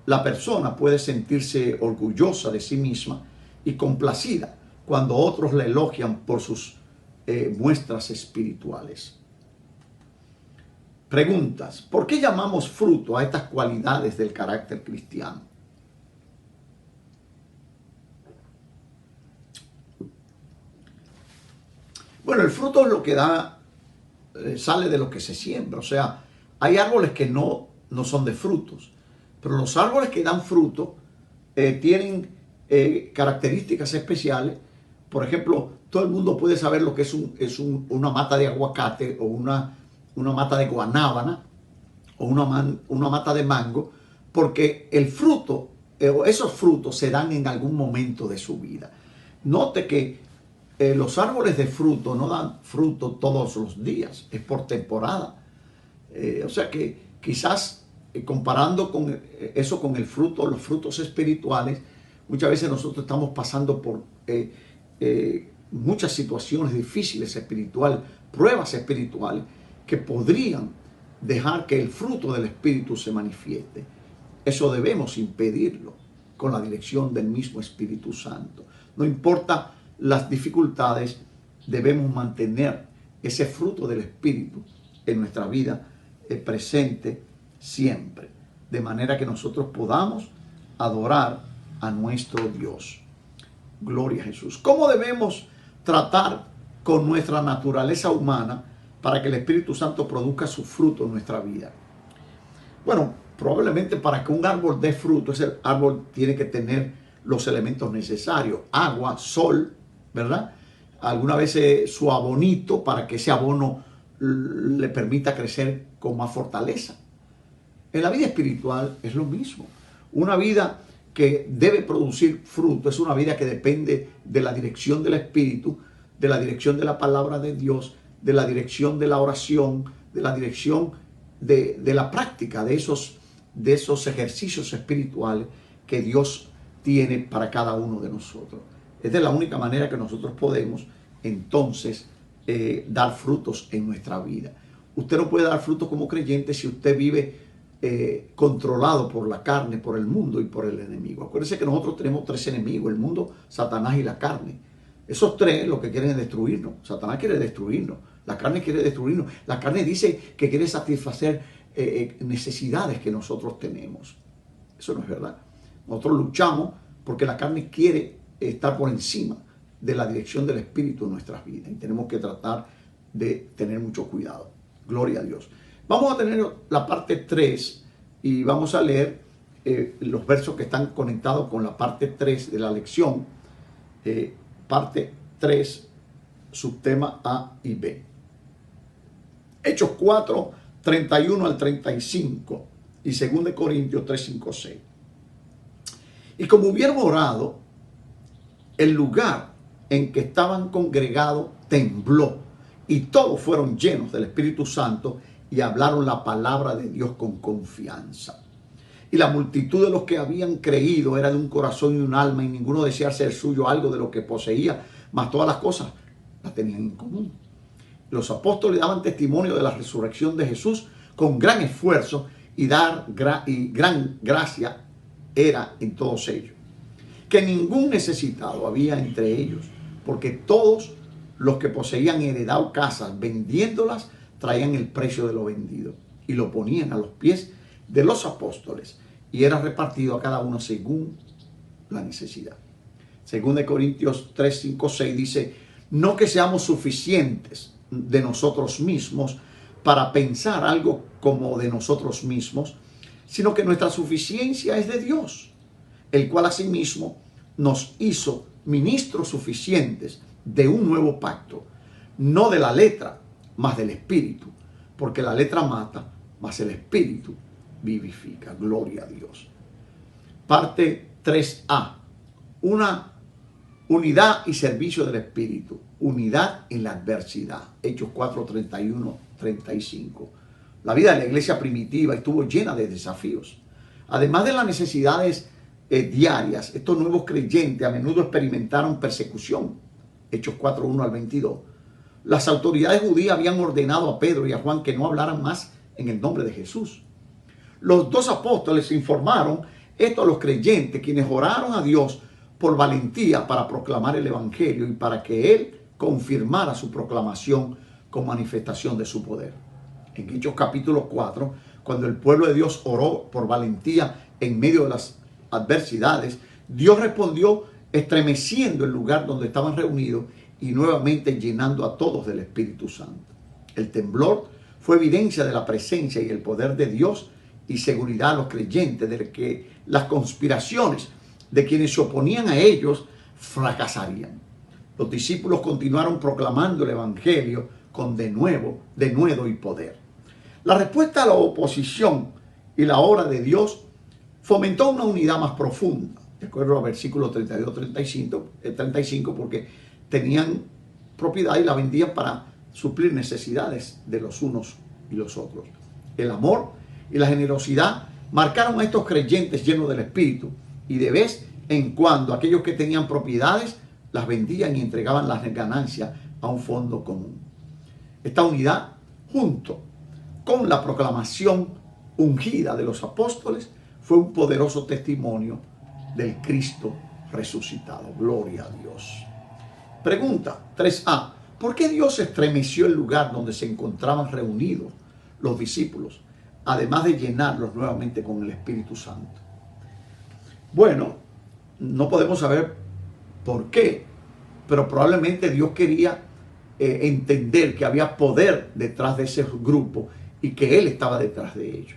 la persona puede sentirse orgullosa de sí misma y complacida cuando otros la elogian por sus muestras espirituales. Preguntas: ¿por qué llamamos fruto a estas cualidades del carácter cristiano? Bueno, el fruto es lo que da, sale de lo que se siembra. O sea, hay árboles que no son de frutos, pero los árboles que dan fruto tienen características especiales. Por ejemplo, todo el mundo puede saber lo que es una mata de aguacate o una mata de guanábana o una mata de mango, porque el fruto, esos frutos se dan en algún momento de su vida. Note que los árboles de fruto no dan fruto todos los días, es por temporada. O sea que quizás comparando con eso con el fruto, los frutos espirituales, muchas veces nosotros estamos pasando por muchas situaciones difíciles espirituales, pruebas espirituales que podrían dejar que el fruto del Espíritu se manifieste. Eso debemos impedirlo con la dirección del mismo Espíritu Santo. No importa las dificultades, debemos mantener ese fruto del Espíritu en nuestra vida presente siempre, de manera que nosotros podamos adorar a nuestro Dios. Gloria a Jesús. ¿Cómo debemos tratar con nuestra naturaleza humana para que el Espíritu Santo produzca su fruto en nuestra vida? Bueno, probablemente para que un árbol dé fruto, ese árbol tiene que tener los elementos necesarios: agua, sol, ¿verdad? Alguna vez su abonito, para que ese abono le permita crecer con más fortaleza. En la vida espiritual es lo mismo. Una vida que debe producir fruto es una vida que depende de la dirección del Espíritu, de la dirección de la palabra de Dios, de la dirección de la oración, de la dirección de la práctica de esos ejercicios espirituales que Dios tiene para cada uno de nosotros. Es de la única manera que nosotros podemos entonces dar frutos en nuestra vida. Usted no puede dar frutos como creyente si usted vive controlado por la carne, por el mundo y por el enemigo. Acuérdense que nosotros tenemos tres enemigos: el mundo, Satanás y la carne. Esos tres lo que quieren es destruirnos. Satanás quiere destruirnos, la carne quiere destruirnos. La carne dice que quiere satisfacer necesidades que nosotros tenemos. Eso no es verdad. Nosotros luchamos porque la carne quiere estar por encima de la dirección del Espíritu en nuestras vidas, y tenemos que tratar de tener mucho cuidado. Gloria a Dios. Vamos a tener la parte 3 y vamos a leer los versos que están conectados con la parte 3 de la lección. Parte 3, subtema A y B. Hechos 4, 31 al 35 y 2 Corintios 3, 5, 6. Y como hubieron orado, el lugar en que estaban congregados tembló, y todos fueron llenos del Espíritu Santo y hablaron la palabra de Dios con confianza. Y la multitud de los que habían creído era de un corazón y un alma, y ninguno deseaba ser suyo algo de lo que poseía, mas todas las cosas las tenían en común. Los apóstoles daban testimonio de la resurrección de Jesús con gran esfuerzo, y gran gracia era en todos ellos. Que ningún necesitado había entre ellos, porque todos los que poseían heredado casas, vendiéndolas, traían el precio de lo vendido y lo ponían a los pies de los apóstoles, y era repartido a cada uno según la necesidad. Según de Corintios 3, 5, 6 dice: no que seamos suficientes de nosotros mismos para pensar algo como de nosotros mismos, sino que nuestra suficiencia es de Dios, el cual asimismo nos hizo ministros suficientes de un nuevo pacto, no de la letra, mas del Espíritu, porque la letra mata, mas el Espíritu vivifica. Gloria a Dios. Parte 3A. Una unidad y servicio del Espíritu. Unidad en la adversidad. Hechos 4, 31, 35. La vida de la iglesia primitiva estuvo llena de desafíos. Además de las necesidades diarias, estos nuevos creyentes a menudo experimentaron persecución. Hechos 4, 1 al 22. Las autoridades judías habían ordenado a Pedro y a Juan que no hablaran más en el nombre de Jesús. Los dos apóstoles informaron esto a los creyentes, quienes oraron a Dios por valentía para proclamar el evangelio y para que Él confirmara su proclamación con manifestación de su poder. En Hechos capítulo 4, cuando el pueblo de Dios oró por valentía en medio de las adversidades, Dios respondió estremeciendo el lugar donde estaban reunidos y nuevamente llenando a todos del Espíritu Santo. El temblor fue evidencia de la presencia y el poder de Dios y seguridad a los creyentes de que las conspiraciones de quienes se oponían a ellos fracasarían. Los discípulos continuaron proclamando el evangelio con denuedo y poder. La respuesta a la oposición y la obra de Dios fomentó una unidad más profunda, de acuerdo al versículo 32-35, porque tenían propiedad y la vendían para suplir necesidades de los unos y los otros. El amor y la generosidad marcaron a estos creyentes llenos del Espíritu, y de vez en cuando aquellos que tenían propiedades las vendían y entregaban las ganancias a un fondo común. Esta unidad, junto con la proclamación ungida de los apóstoles, fue un poderoso testimonio del Cristo resucitado. Gloria a Dios. Pregunta 3A. ¿Por qué Dios estremeció el lugar donde se encontraban reunidos los discípulos, además de llenarlos nuevamente con el Espíritu Santo? Bueno, no podemos saber por qué, pero probablemente Dios quería entender que había poder detrás de ese grupo y que Él estaba detrás de ellos.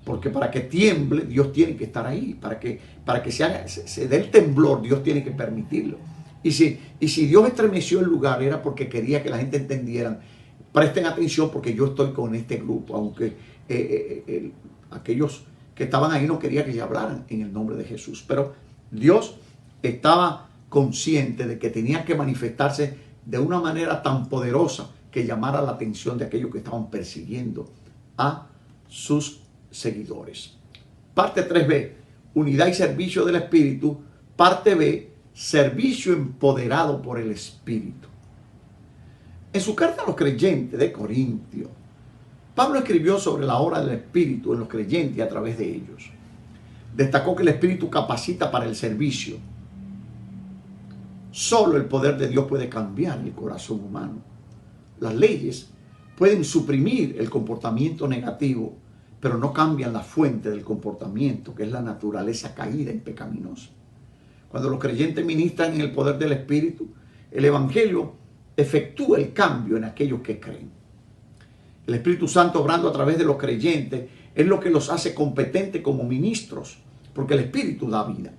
Porque para que tiemble, Dios tiene que estar ahí. Para que se dé el temblor, Dios tiene que permitirlo. Y si Dios estremeció el lugar, era porque quería que la gente entendiera: presten atención porque yo estoy con este grupo. Aunque aquellos que estaban ahí no querían que se hablaran en el nombre de Jesús. Pero Dios estaba consciente de que tenía que manifestarse de una manera tan poderosa que llamara la atención de aquellos que estaban persiguiendo a sus seguidores. Parte 3B, unidad y servicio del Espíritu. Parte B, servicio empoderado por el Espíritu. En su carta a los creyentes de Corintio, Pablo escribió sobre la obra del Espíritu en los creyentes y a través de ellos. Destacó que el Espíritu capacita para el servicio. Solo el poder de Dios puede cambiar el corazón humano. Las leyes pueden suprimir el comportamiento negativo, pero no cambian la fuente del comportamiento, que es la naturaleza caída y pecaminosa. Cuando los creyentes ministran en el poder del Espíritu, el Evangelio efectúa el cambio en aquellos que creen. El Espíritu Santo obrando a través de los creyentes es lo que los hace competentes como ministros, porque el Espíritu da vida.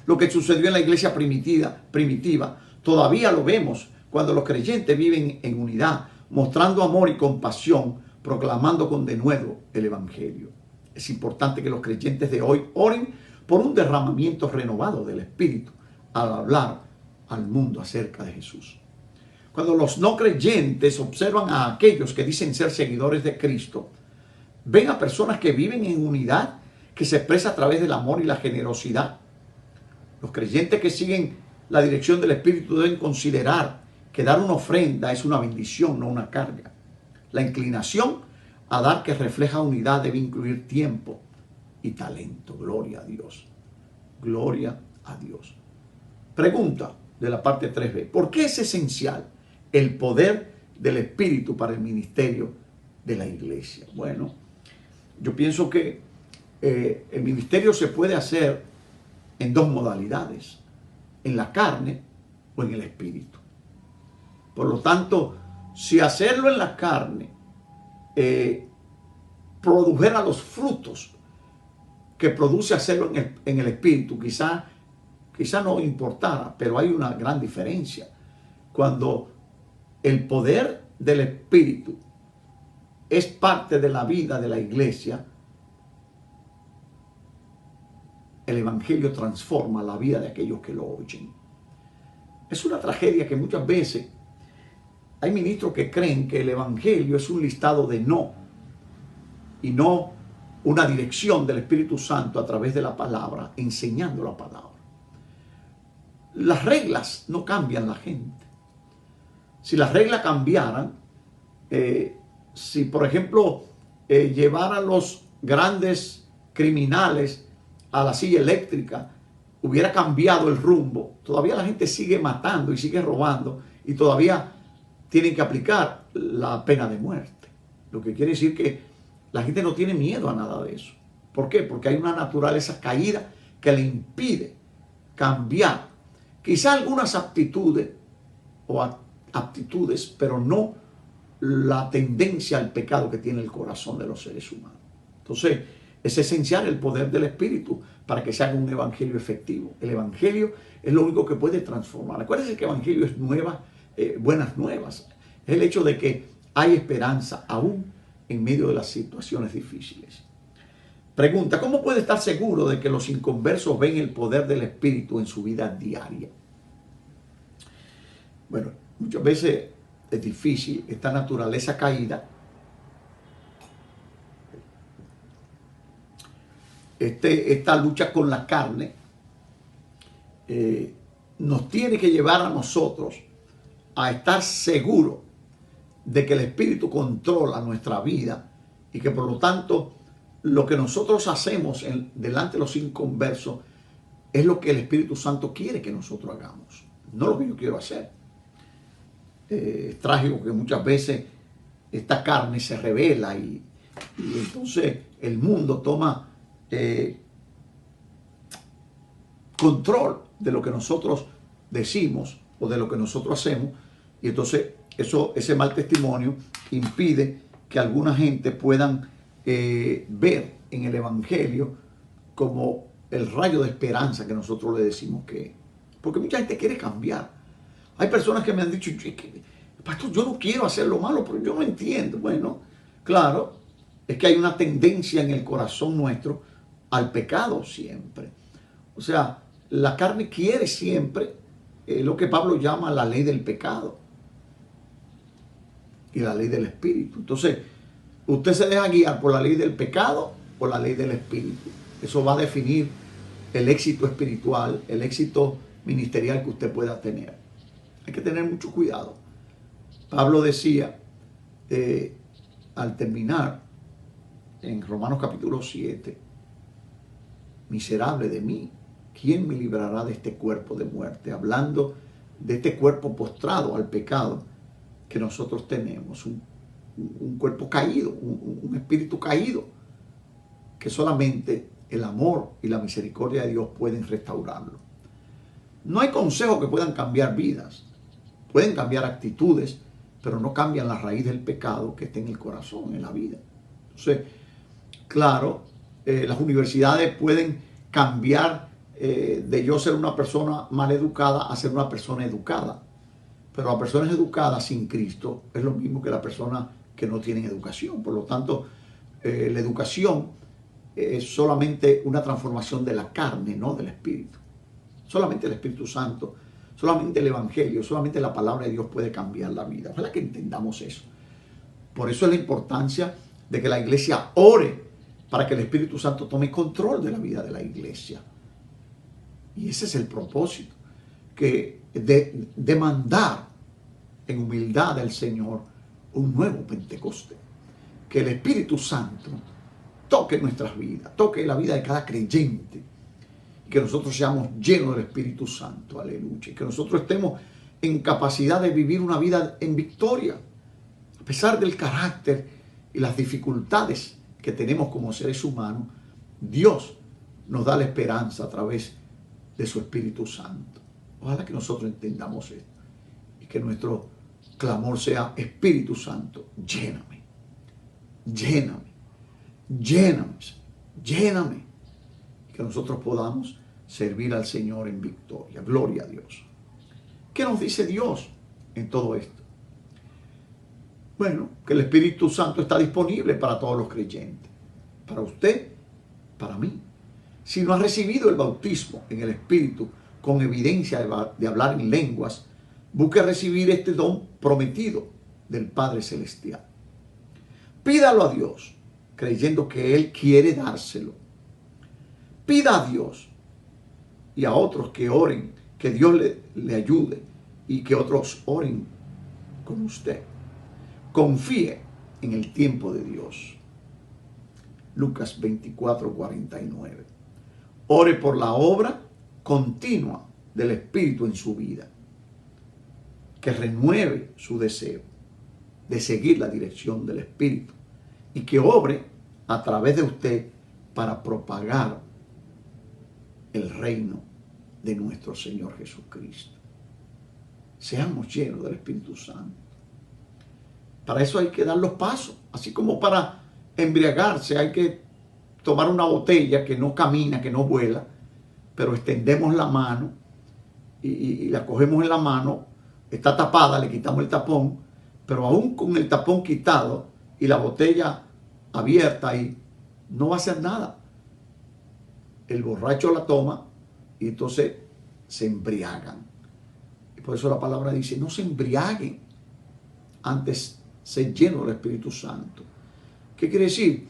Lo que sucedió en la iglesia primitiva todavía lo vemos cuando los creyentes viven en unidad, mostrando amor y compasión, proclamando con denuedo el Evangelio. Es importante que los creyentes de hoy oren por un derramamiento renovado del Espíritu al hablar al mundo acerca de Jesús. Cuando los no creyentes observan a aquellos que dicen ser seguidores de Cristo, ven a personas que viven en unidad, que se expresa a través del amor y la generosidad. Los creyentes que siguen la dirección del Espíritu deben considerar que dar una ofrenda es una bendición, no una carga. La inclinación a dar que refleja unidad debe incluir tiempo y talento. Gloria a Dios. Gloria a Dios. Pregunta de la parte 3b. ¿Por qué es esencial el poder del Espíritu para el ministerio de la iglesia? Bueno, yo pienso que el ministerio se puede hacer en dos modalidades, en la carne o en el Espíritu. Por lo tanto, si hacerlo en la carne produjera los frutos que produce hacerlo en el Espíritu, quizá no importara, pero hay una gran diferencia. Cuando el poder del Espíritu es parte de la vida de la iglesia, el Evangelio transforma la vida de aquellos que lo oyen. Es una tragedia que muchas veces hay ministros que creen que el Evangelio es un listado de no, y no una dirección del Espíritu Santo a través de la palabra, enseñando la palabra. Las reglas no cambian la gente. Si las reglas cambiaran, si por ejemplo llevaran los grandes criminales a la silla eléctrica, hubiera cambiado el rumbo. Todavía la gente sigue matando y sigue robando y todavía tienen que aplicar la pena de muerte. Lo que quiere decir que la gente no tiene miedo a nada de eso. ¿Por qué? Porque hay una naturaleza caída que le impide cambiar quizá algunas aptitudes, pero no la tendencia al pecado que tiene el corazón de los seres humanos. Entonces, es esencial el poder del Espíritu para que se haga un evangelio efectivo. El evangelio es lo único que puede transformar. Acuérdense que el evangelio es buenas nuevas. Es el hecho de que hay esperanza aún en medio de las situaciones difíciles. Pregunta, ¿cómo puede estar seguro de que los inconversos ven el poder del Espíritu en su vida diaria? Bueno, muchas veces es difícil esta naturaleza caída. Esta lucha con la carne nos tiene que llevar a nosotros a estar seguros de que el Espíritu controla nuestra vida y que por lo tanto lo que nosotros hacemos delante de los inconversos es lo que el Espíritu Santo quiere que nosotros hagamos, no lo que yo quiero hacer. Es trágico que muchas veces esta carne se revela y entonces el mundo toma control de lo que nosotros decimos o de lo que nosotros hacemos, y entonces ese mal testimonio impide que alguna gente puedan ver en el Evangelio como el rayo de esperanza que nosotros le decimos que es. Porque mucha gente quiere cambiar. Hay personas que me han dicho, pastor, yo no quiero hacer lo malo, pero yo no entiendo. Bueno, claro, es que hay una tendencia en el corazón nuestro al pecado siempre. O sea, la carne quiere siempre lo que Pablo llama la ley del pecado y la ley del Espíritu. Entonces, usted se deja guiar por la ley del pecado o la ley del Espíritu. Eso va a definir el éxito espiritual, el éxito ministerial que usted pueda tener. Hay que tener mucho cuidado. Pablo decía, al terminar en Romanos capítulo 7, miserable de mí, ¿quién me librará de este cuerpo de muerte? Hablando de este cuerpo postrado al pecado que nosotros tenemos, un cuerpo caído, un espíritu caído, que solamente el amor y la misericordia de Dios pueden restaurarlo. No hay consejos que puedan cambiar vidas, pueden cambiar actitudes, pero no cambian la raíz del pecado que está en el corazón, en la vida. Entonces, claro, las universidades pueden cambiar de yo ser una persona mal educada a ser una persona educada. Pero las personas educadas sin Cristo es lo mismo que las personas que no tienen educación. Por lo tanto, la educación es solamente una transformación de la carne, no del espíritu. Solamente el Espíritu Santo, solamente el Evangelio, solamente la palabra de Dios puede cambiar la vida. Ojalá que entendamos eso. Por eso es la importancia de que la iglesia ore para que el Espíritu Santo tome control de la vida de la iglesia. Y ese es el propósito, que de demandar en humildad al Señor un nuevo Pentecostés. Que el Espíritu Santo toque nuestras vidas, toque la vida de cada creyente. Y que nosotros seamos llenos del Espíritu Santo, aleluya. Y que nosotros estemos en capacidad de vivir una vida en victoria. A pesar del carácter y las dificultades que tenemos como seres humanos, Dios nos da la esperanza a través de su Espíritu Santo. Ojalá que nosotros entendamos esto y que nuestro clamor sea: Espíritu Santo, lléname, lléname, lléname, lléname. Y que nosotros podamos servir al Señor en victoria. Gloria a Dios. ¿Qué nos dice Dios en todo esto? Bueno, que el Espíritu Santo está disponible para todos los creyentes. Para usted, para mí. Si no ha recibido el bautismo en el Espíritu con evidencia de hablar en lenguas, busque recibir este don prometido del Padre Celestial. Pídalo a Dios, creyendo que Él quiere dárselo. Pida a Dios y a otros que oren, que Dios le ayude y que otros oren con usted. Confíe en el tiempo de Dios. Lucas 24:49. Ore por la obra continua del Espíritu en su vida, que renueve su deseo de seguir la dirección del Espíritu y que obre a través de usted para propagar el reino de nuestro Señor Jesucristo. Seamos llenos del Espíritu Santo. Para eso hay que dar los pasos, así como para embriagarse hay que tomar una botella que no camina, que no vuela, pero extendemos la mano y la cogemos en la mano, está tapada, le quitamos el tapón, pero aún con el tapón quitado y la botella abierta ahí, no va a hacer nada. El borracho la toma y entonces se embriagan. Y por eso la palabra dice: no se embriaguen, antes ser llenos del Espíritu Santo. ¿Qué quiere decir?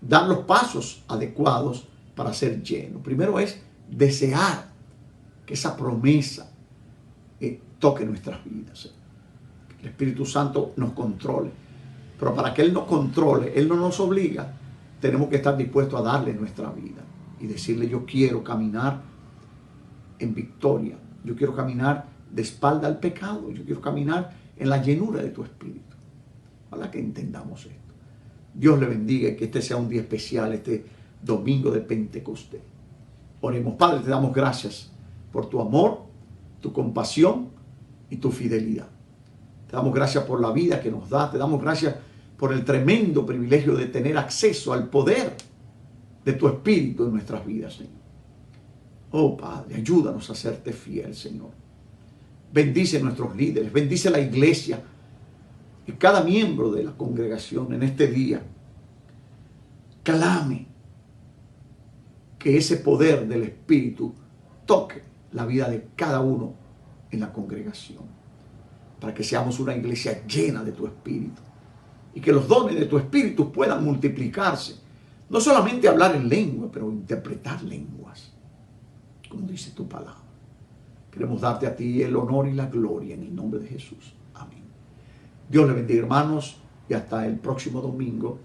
Dar los pasos adecuados para ser lleno. Primero es desear que esa promesa toque nuestras vidas. Que el Espíritu Santo nos controle. Pero para que Él nos controle, Él no nos obliga, tenemos que estar dispuestos a darle nuestra vida y decirle: yo quiero caminar en victoria. Yo quiero caminar de espalda al pecado. Yo quiero caminar en la llenura de tu Espíritu. Ojalá que entendamos esto. Dios le bendiga y que este sea un día especial, este domingo de Pentecostés. Oremos. Padre, te damos gracias por tu amor, tu compasión y tu fidelidad. Te damos gracias por la vida que nos da. Te damos gracias por el tremendo privilegio de tener acceso al poder de tu Espíritu en nuestras vidas, Señor. Oh Padre, ayúdanos a serte fiel, Señor. Bendice a nuestros líderes, bendice a la iglesia y cada miembro de la congregación en este día. Clame que ese poder del Espíritu toque la vida de cada uno en la congregación, para que seamos una iglesia llena de tu Espíritu y que los dones de tu Espíritu puedan multiplicarse. No solamente hablar en lengua, pero interpretar lenguas, como dice tu palabra. Queremos darte a ti el honor y la gloria en el nombre de Jesús. Amén. Dios le bendiga, hermanos. y hasta el próximo domingo,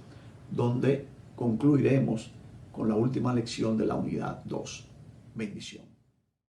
donde concluiremos con la última lección de la unidad 2. Bendición.